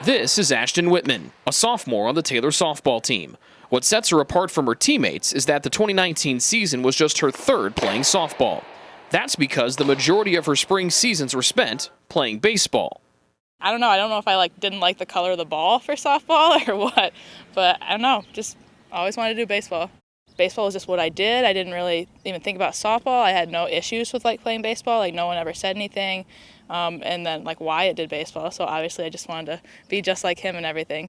This is Ashton Whitman, a sophomore on the Taylor softball team. What sets her apart from her teammates is that the 2019 season was just her third playing softball. That's because the majority of her spring seasons were spent playing baseball. I don't know if I didn't like the color of the ball for softball or what, but I don't know, just always wanted to do baseball. Baseball was just what I did. I didn't really even think about softball. I had no issues with playing baseball. No one ever said anything. And then Wyatt did baseball, so obviously I just wanted to be just like him and everything.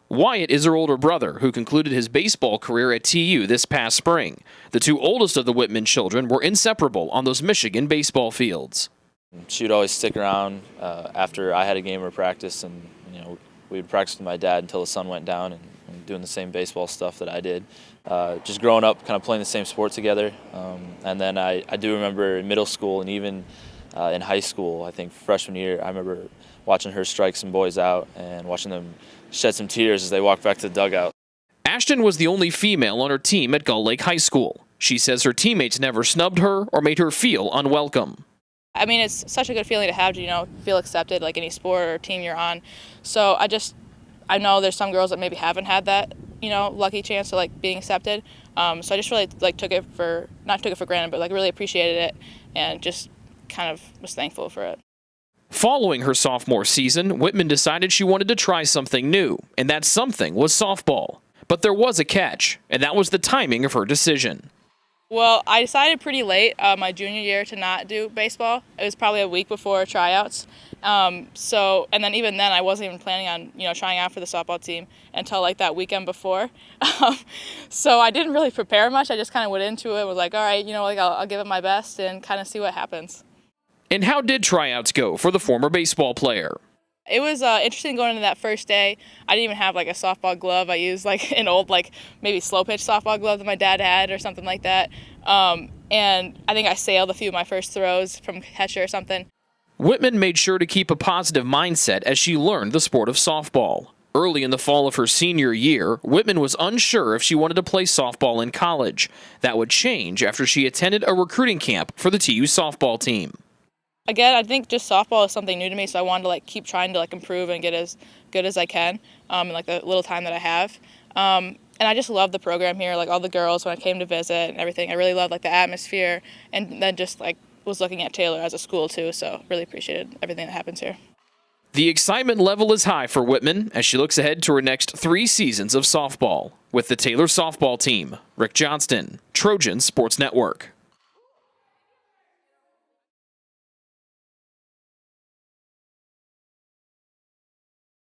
Wyatt is her older brother, who concluded his baseball career at TU this past spring. The two oldest of the Whitman children were inseparable on those Michigan baseball fields. She would always stick around after I had a game or practice, and we would practice with my dad until the sun went down and doing the same baseball stuff that I did. Just growing up, kind of playing the same sport together. And then I do remember in middle school and even in high school, I think freshman year, I remember watching her strike some boys out and watching them shed some tears as they walked back to the dugout. Ashton was the only female on her team at Gull Lake High School. She says her teammates never snubbed her or made her feel unwelcome. I mean, it's such a good feeling to have to, feel accepted like any sport or team you're on. So I know there's some girls that maybe haven't had that, lucky chance to being accepted. So I just really not took it for granted, but really appreciated it and just kind of was thankful for it. Following her sophomore season, Whitman decided she wanted to try something new, and that something was softball. But there was a catch, and that was the timing of her decision. Well, I decided pretty late my junior year to not do baseball. It was probably a week before tryouts. And then even then I wasn't even planning on, trying out for the softball team until that weekend before. So I didn't really prepare much. I just kind of went into it, was all right, I'll give it my best and kind of see what happens. And how did tryouts go for the former baseball player? It was interesting going into that first day. I didn't even have a softball glove. I used an old maybe slow pitch softball glove that my dad had or something like that. And I think I sailed a few of my first throws from catcher or something. Whitman made sure to keep a positive mindset as she learned the sport of softball. Early in the fall of her senior year, Whitman was unsure if she wanted to play softball in college. That would change after she attended a recruiting camp for the TU softball team. Again, I think just softball is something new to me, so I wanted to keep trying to improve and get as good as I can in the little time that I have. And I just love the program here, all the girls when I came to visit and everything. I really love the atmosphere, and then just was looking at Taylor as a school too, so really appreciated everything that happens here. The excitement level is high for Whitman as she looks ahead to her next 3 seasons of softball with the Taylor softball team. Rick Johnston, Trojan Sports Network.